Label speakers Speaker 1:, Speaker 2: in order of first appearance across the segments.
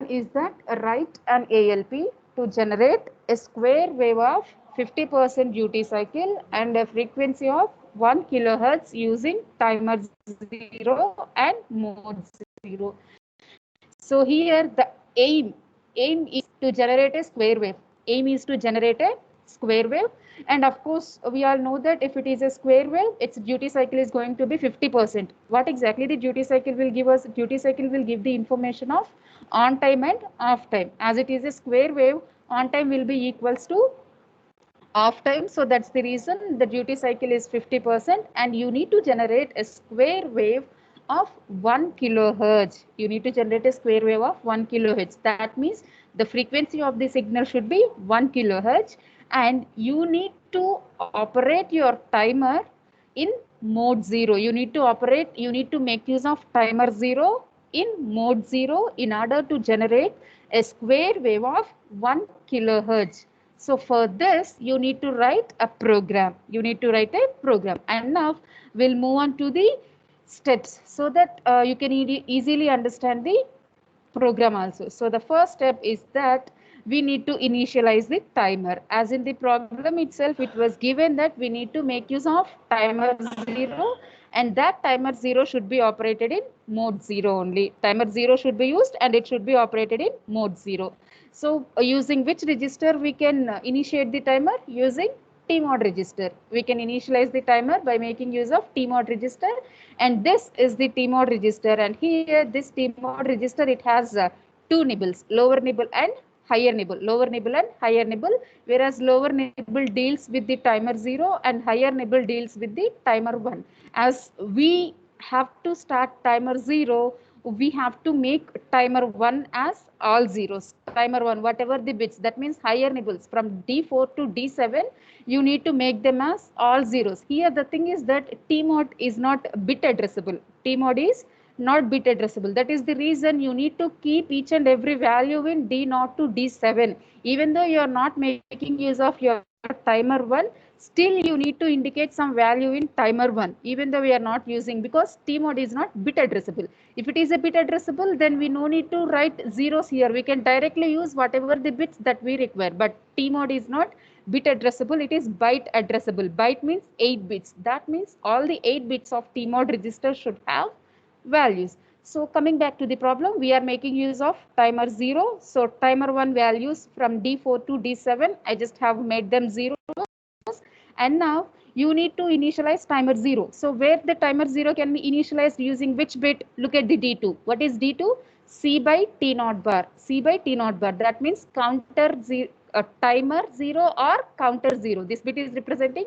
Speaker 1: is that write an ALP to generate a square wave of 50% duty cycle and a frequency of 1 kilohertz using timer 0 and mode 0. So here the aim is to generate a square wave. Aim is to generate a square wave, and of course we all know that if it is a square wave, its duty cycle is going to be 50%. What exactly the duty cycle will give us? Duty cycle will give the information of on time and off time. As it is a square wave, on time will be equals to off time. So that's the reason the duty cycle is 50%, and you need to generate a square wave of 1 kilohertz. You need to generate a square wave of 1 kilohertz. That means the frequency of the signal should be 1 kilohertz, and you need to operate your timer in mode 0. You need to make use of timer 0 in mode 0 in order to generate a square wave of 1 kilohertz. So for this, you need to write a program. You need to write a program. And now we'll move on to the steps so that you can easily understand the program also. So the first step is that we need to initialize the timer. As in the problem itself, it was given that we need to make use of timer 0, and that timer 0 should be operated in mode 0 only. Timer 0 should be used and it should be operated in mode 0. So using which register we can initiate the timer? Using tmod register. We can initialize the timer by making use of tmod register, and this is the tmod register, and here this tmod register, it has two nibbles, lower nibble and higher nibble, lower nibble and higher nibble, whereas lower nibble deals with the timer 0 and higher nibble deals with the timer 1. As we have to start timer 0, we have to make timer 1 as all zeros. Timer 1, whatever the bits, that means higher nibbles from D4 to D7, you need to make them as all zeros. Here the thing is that tmod is not bit addressable. Tmod is not bit addressable. That is the reason you need to keep each and every value in D0 to D7. Even though you are not making use of your timer 1, still you need to indicate some value in timer 1, even though we are not using, because tmod is not bit addressable. If it is a bit addressable, then we no need to write zeros here. We can directly use whatever the bits that we require. But tmod is not bit addressable, it is byte addressable. Byte means 8 bits. That means all the 8 bits of tmod register should have values. So coming back to the problem, we are making use of timer 0. So timer 1 values from D4 to D7, I just have made them zeros. And now you need to initialize timer 0. So where the timer 0 can be initialized using which bit? Look at the D2. What is D2? C by T naught bar. C by T naught bar. That means timer 0 or counter 0. This bit is representing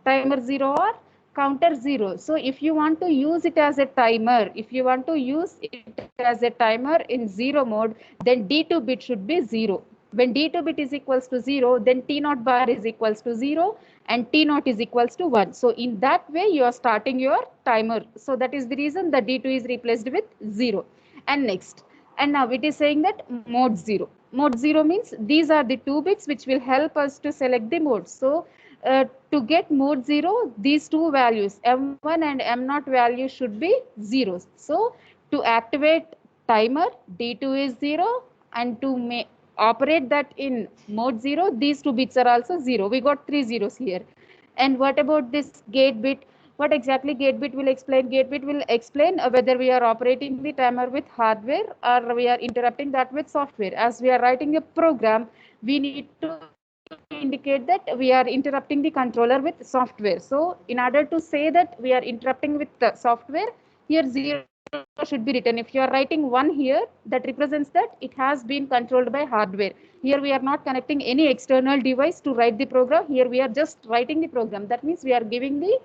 Speaker 1: timer 0 or counter 0. So if you want to use it as a timer, if you want to use it as a timer in 0 mode, then D2 bit should be 0. When D2 bit is equals to 0, then T naught bar is equals to 0 and T naught is equals to 1. So in that way, you are starting your timer. So that is the reason the D2 is replaced with 0. And next, and now it is saying that mode 0. Mode 0 means these are the two bits which will help us to select the mode. So to get mode 0, these two values, M1 and M0 value should be zeros. So to activate timer, D2 is 0, and to operate that in mode 0, these two bits are also 0. We got 3 zeros here. And what about this gate bit? What exactly gate bit will explain? Gate bit will explain whether we are operating the timer with hardware or we are interrupting that with software. As we are writing a program, we need to indicate that we are interrupting the controller with software. So in order to say that we are interrupting with the software, here 0 should be written. If you are writing 1 here, that represents that it has been controlled by hardware. Here we are not connecting any external device to write the program. Here we are just writing the program. That means we are giving the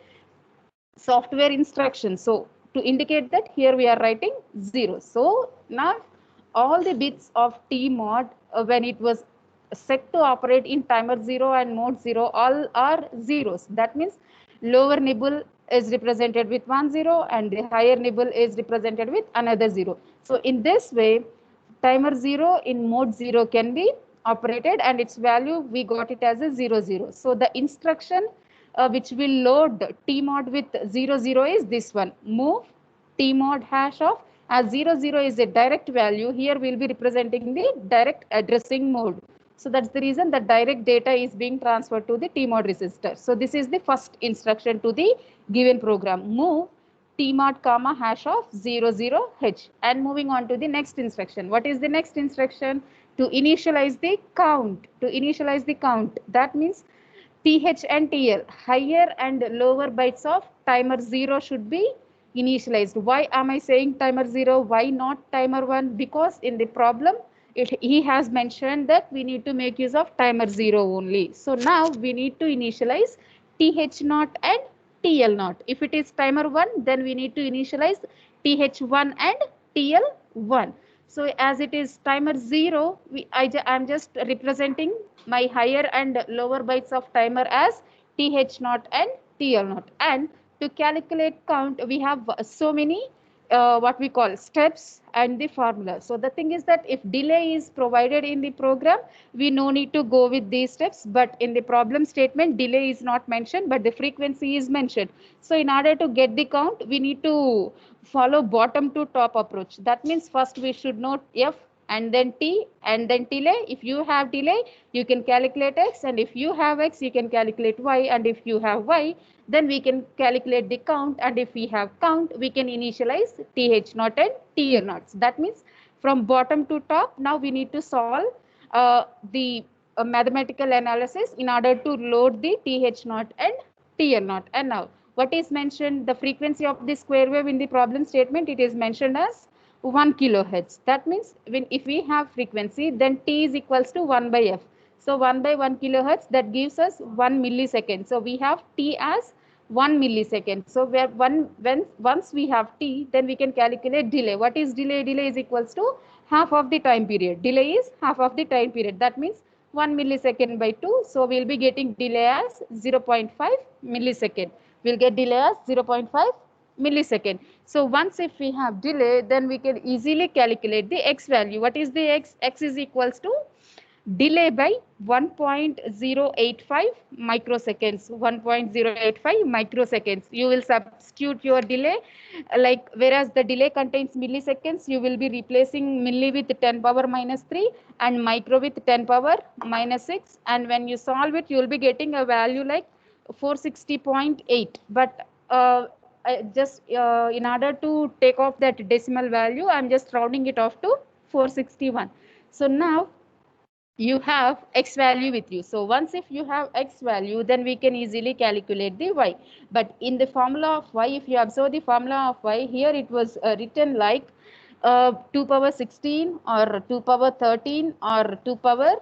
Speaker 1: software instructions. So to indicate that, here we are writing 0. So now all the bits of tmod when it was set to operate in timer 0 and mode 0, all are zeros. That means lower nibble is represented with 1 0 and the higher nibble is represented with another 0. So in this way, timer 0 in mode 0 can be operated, and its value we got it as a 0 0. So the instruction which will load tmod with 0 0 is this one: move tmod hash of As 00 is a direct value, here we'll be representing the direct addressing mode. So that's the reason that direct data is being transferred to the tmod register. So this is the first instruction to the given program. Move tmod comma hash of 00h. And moving on to the next instruction. What is the next instruction? To initialize the count. To initialize the count. That means TH and TL, higher and lower bytes of timer 0 should be initialized. Why am I saying timer 0? Why not timer 1? Because in the problem, he has mentioned that we need to make use of timer 0 only. So now we need to initialize TH0 and TL0. If it is timer 1, then we need to initialize TH1 and TL1. So as it is timer 0, I am just representing my higher and lower bytes of timer as TH0 and TL0. And to calculate count, we have so many what we call steps and the formula. So the thing is that if delay is provided in the program, we no need to go with these steps, but in the problem statement, delay is not mentioned, but the frequency is mentioned. So in order to get the count, we need to follow bottom to top approach. That means first we should know F and then T and then delay. If you have delay, you can calculate X, and if you have X, you can calculate Y, and if you have Y, then we can calculate the count, and if we have count, we can initialize TH0 and TL0. That means from bottom to top, now we need to solve the mathematical analysis in order to load the TH0 and TL0. And now what is mentioned, the frequency of the square wave in the problem statement, it is mentioned as 1 kilohertz. That means if we have frequency, then T is equals to 1 by F. So 1 by 1 kilohertz, that gives us 1 millisecond. So we have T as 1 millisecond. So once we have T, then we can calculate delay. What is delay? Delay is equals to half of the time period. Delay is half of the time period. That means 1 millisecond by 2. So we'll be getting delay as 0.5 millisecond. We'll get delay as 0.5 millisecond. So once if we have delay, then we can easily calculate the X value. What is the X? X is equals to delay by 1.085 microseconds. 1.085 microseconds. You will substitute your delay, like whereas the delay contains milliseconds, you will be replacing milli with 10 power minus 3 and micro with 10 power minus 6. And when you solve it, you will be getting a value like 460.8. But just in order to take off that decimal value, I'm just rounding it off to 461. So now you have X value with you. So once if you have X value, then we can easily calculate the Y. But in the formula of Y, if you observe the formula of Y, here it was written like 2 power 16 or 2 power 13 or 2 power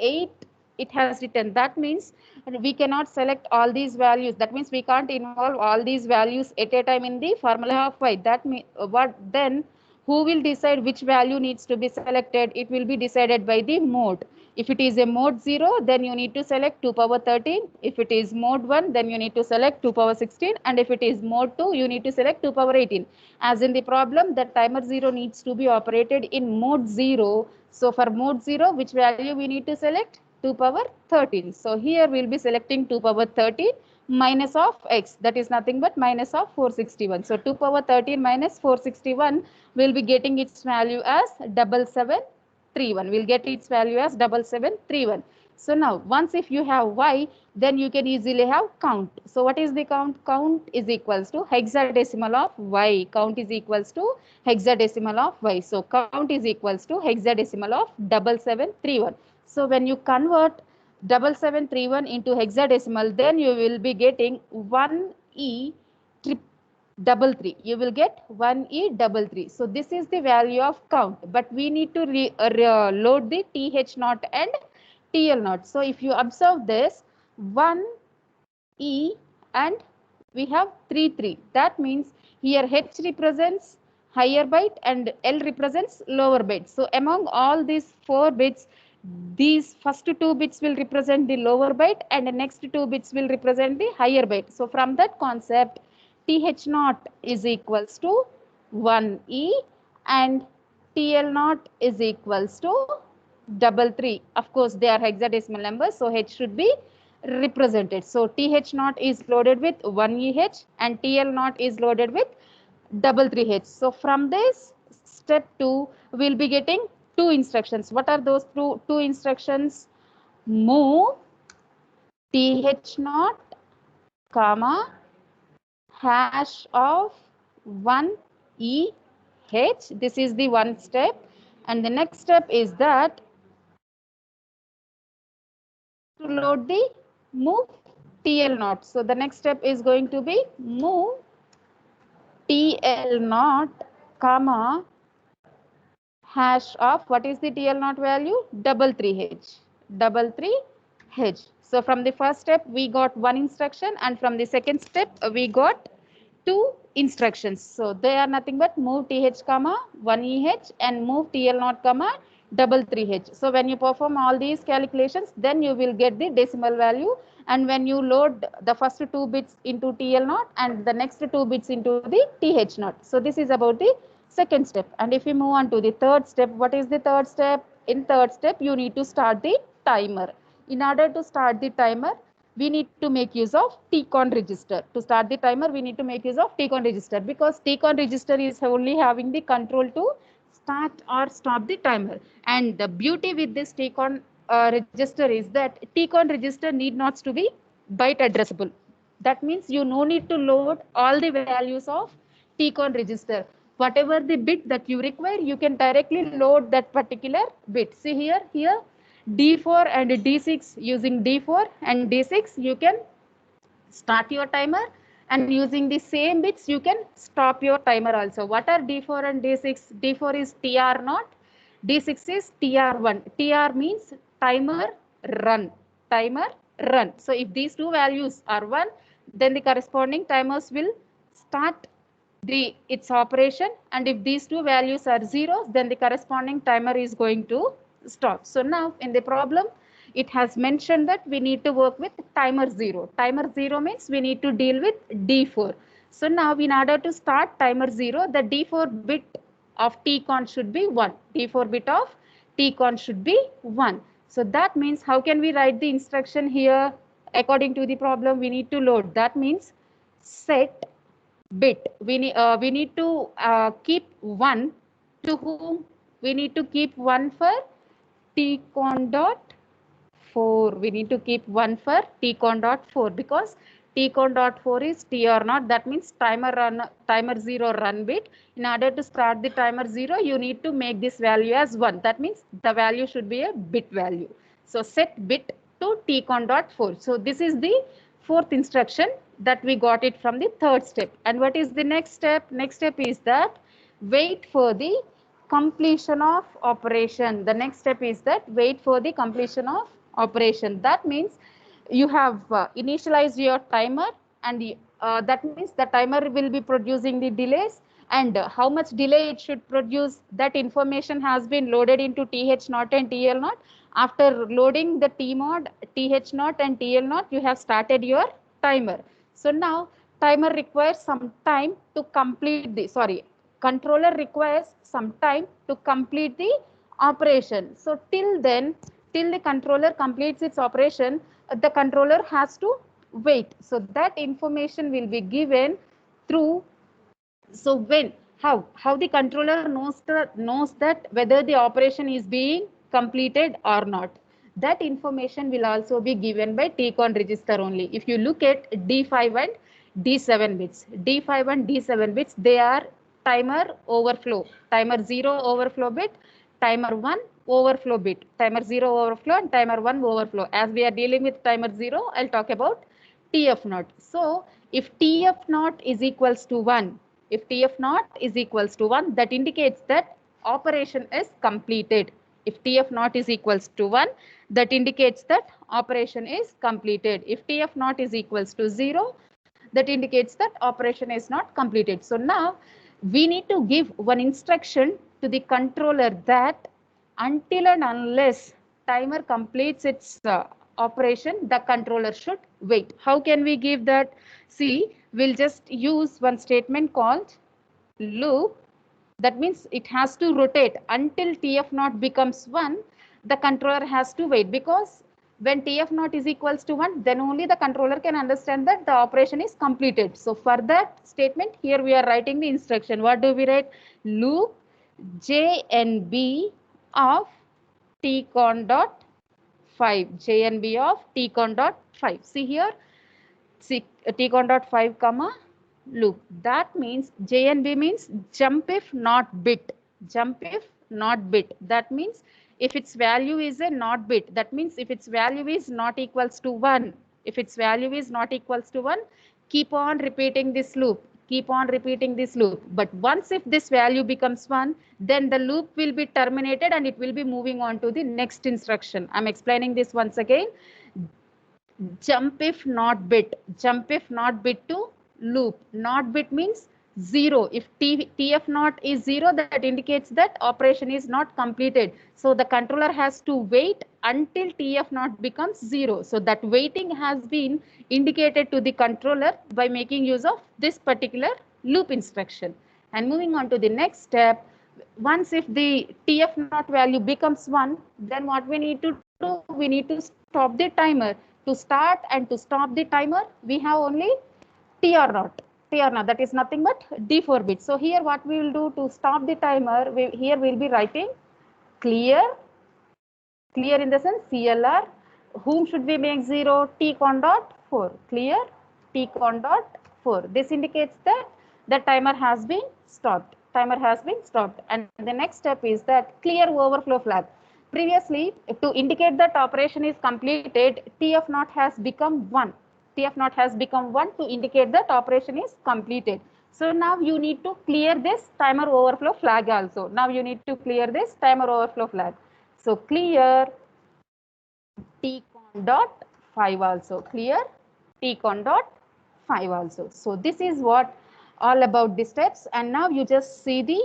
Speaker 1: 8. It has written. That means we cannot select all these values. That means we can't involve all these values at a time in the formula of Y. That means what then? Who will decide which value needs to be selected? It will be decided by the mode. If it is a mode 0, then you need to select 2 power 13. If it is mode 1, then you need to select 2 power 16. And if it is mode 2, you need to select 2 power 18. As in the problem, the timer 0 needs to be operated in mode 0. So for mode 0, which value we need to select? 2 power 13. So here we will be selecting 2 power 13 minus of X. That is nothing but minus of 461. So 2 power 13 minus 461 will be getting its value as 7731. We'll get its value as 7731. So now once if you have Y, then you can easily have count. So what is the count? Count is equals to hexadecimal of Y. Count is equals to hexadecimal of Y. So count is equals to hexadecimal of 7731. So when you convert 7731 into hexadecimal, then you will be getting 1E33. You will get 1E33. So this is the value of count, but we need to load the TH0 and TL0. So if you observe this, 1E and we have 33. That means here H represents higher byte and L represents lower byte. So among all these 4 bits, these first 2 bits will represent the lower byte and the next 2 bits will represent the higher byte. So from that concept, TH0 is equals to 1E and TL0 is equals to 33. Of course, they are hexadecimal numbers, so H should be represented. So TH0 is loaded with 1EH and TL0 is loaded with 33H. So from this, step 2, we'll be getting two instructions. What are those two instructions? Move th0, comma, hash of 1EH. This is the one step. And the next step is that to load the move TL0. So the next step is going to be move TL0, comma, hash of, what is the TL0 value? 33H. 33H. So from the first step, we got one instruction, and from the second step, we got two instructions. So they are nothing but move TH, comma, 1EH and move TL0, comma, 33H. So when you perform all these calculations, then you will get the decimal value. And when you load the first two bits into TL0 and the next two bits into the TH0. So this is about the second step. And if we move on to the third step, what is the third step? In third step, you need to start the timer. In order to start the timer, we need to make use of TCON register. To start the timer, we need to make use of TCON register, because TCON register is only having the control to start or stop the timer. And the beauty with this TCON register is that TCON register need not to be byte addressable. That means you no need to load all the values of TCON register. Whatever the bit that you require, you can directly load that particular bit. See here D4 and D6, using D4 and D6, you can start your timer, and using the same bits, you can stop your timer also. What are D4 and D6? D4 is TR0, D6 is TR1. TR means timer run, timer run. So if these two values are 1, then the corresponding timers will start its operation, and if these two values are 0, then the corresponding timer is going to stop. So now in the problem, it has mentioned that we need to work with timer 0. Timer 0 means we need to deal with D4. So now in order to start timer 0, the D4 bit of TCON should be 1. D4 bit of TCON should be 1. So that means, how can we write the instruction here? According to the problem, we need to load. That means set bit. We need to keep 1 to whom? We need to keep 1 for TCON dot 4. We need to keep 1 for TCON dot 4, because TCON dot 4 is TR0. That means timer 0 run bit. In order to start the timer 0, you need to make this value as 1. That means the value should be a bit value. So set bit to TCON dot 4. So this is the fourth instruction that we got it from the third step. And what is the next step? Next step is that wait for the completion of operation. The next step is that wait for the completion of operation. That means you have initialized your timer, and that means the timer will be producing the delays, and how much delay it should produce, that information has been loaded into TH0 and TL0. After loading the TMOD, TH0 and TL0, you have started your timer. So now timer requires some time to complete the, controller requires some time to complete the operation. So till then, till the controller completes its operation, the controller has to wait. So that information will be given through, so when, how the controller knows that whether the operation is being completed or not. That information will also be given by TCON register only. If you look at D5 and D7 bits, D5 and D7 bits, they are timer overflow, timer 0 overflow bit, timer 1 overflow bit, timer 0 overflow and timer 1 overflow. As we are dealing with timer 0, I'll talk about TF0. So if TF0 is equals to 1, if TF0 is equals to 1, that indicates that operation is completed. If TF0 is equals to 1, that indicates that operation is completed. If TF0 is equals to 0, that indicates that operation is not completed. So now we need to give one instruction to the controller that until and unless timer completes its operation, the controller should wait. How can we give that? See, we'll just use one statement called loop. That means it has to rotate until TF0 becomes 1. The controller has to wait, because when TF0 is equals to 1, then only the controller can understand that the operation is completed. So for that statement, here we are writing the instruction. What do we write? Loop JNB of tcon dot 5. JNB of tcon dot 5. See here, tcon dot 5 comma loop. That means JNB means jump if not bit. Jump if not bit. That means if its value is a not bit, that means if its value is not equals to 1, if its value is not equals to 1, keep on repeating this loop. Keep on repeating this loop. But once if this value becomes 1, then the loop will be terminated and it will be moving on to the next instruction. I'm explaining this once again. Jump if not bit. Jump if not bit to loop. Not bit means 0. If TF not is 0, that indicates that operation is not completed. So the controller has to wait until TF not becomes 0. So that waiting has been indicated to the controller by making use of this particular loop instruction. And moving on to the next step, once if the TF not value becomes 1, then what we need to do, we need to stop the timer. To start and to stop the timer, we have only TR naught. TR naught, that is nothing but D4 bit. So here what we will do to stop the timer, here we will be writing clear, clear in the sense CLR, whom should we make 0? Tcon dot 4, clear Tcon dot 4. This indicates that the timer has been stopped. Timer has been stopped. And the next step is that clear overflow flag. Previously, to indicate that operation is completed, TF naught has become 1. TF naught has become 1 to indicate that operation is completed. So now you need to clear this timer overflow flag also. Now you need to clear this timer overflow flag. So clear tcon dot 5 also. Clear tcon dot 5 also. So this is what all about the steps. And now you just see the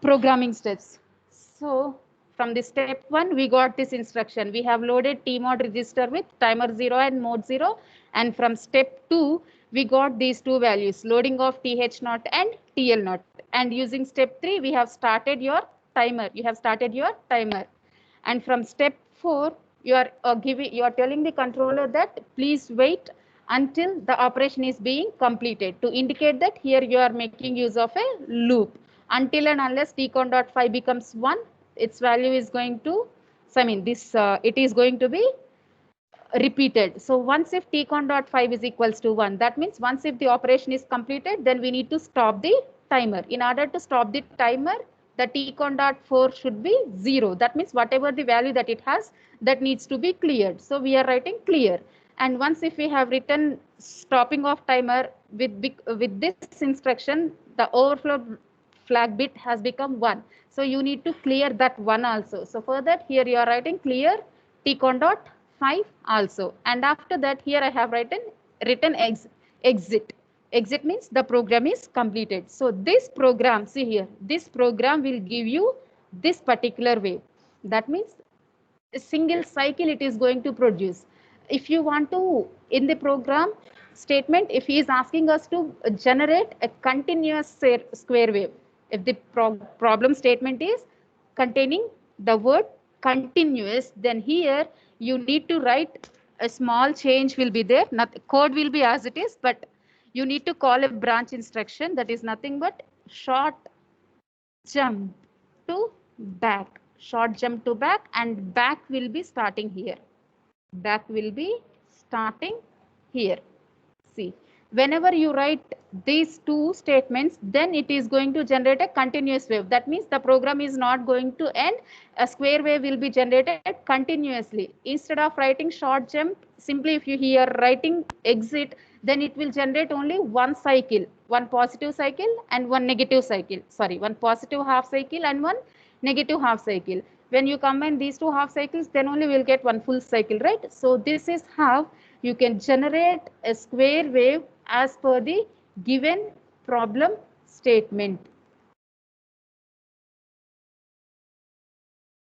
Speaker 1: programming steps. So from the step 1, we got this instruction. We have loaded tmod register with timer 0 and mode 0. And from step 2, we got these two values, loading of th naught and tl naught. And using step 3, we have started your timer. You have started your timer. And from step 4, you are telling the controller that please wait until the operation is being completed, to indicate that here you are making use of a loop. Until and unless tcon dot 5 becomes 1, its value is going to, it is going to be repeated. So once if tcon dot 5 is equals to 1, that means once if the operation is completed, then we need to stop the timer. In order to stop the timer, the tcon dot 4 should be 0. That means whatever the value that it has, that needs to be cleared. So we are writing clear. And once if we have written stopping of timer with this instruction, the overflow flag bit has become 1. So you need to clear that 1 also. So for that, here you are writing clear tcon dot 5 also. And after that, here I have written exit. Exit means the program is completed. So this program, see here, this program will give you this particular wave. That means a single cycle it is going to produce. If you want to, in the program statement, if he is asking us to generate a continuous square wave, if the problem statement is containing the word continuous, then here you need to write a small change will be there. Code will be as it is, but you need to call a branch instruction that is nothing but short jump to back. Short jump to back, and back will be starting here. Back will be starting here. See, whenever you write these two statements, then it is going to generate a continuous wave. That means the program is not going to end. A square wave will be generated continuously. Instead of writing short jump, simply if you hear writing exit, then it will generate only one cycle, one positive cycle and one negative cycle. Sorry, one positive half cycle and one negative half cycle. When you combine these two half cycles, then only we'll get one full cycle, right? So this is how you can generate a square wave as per the given problem statement.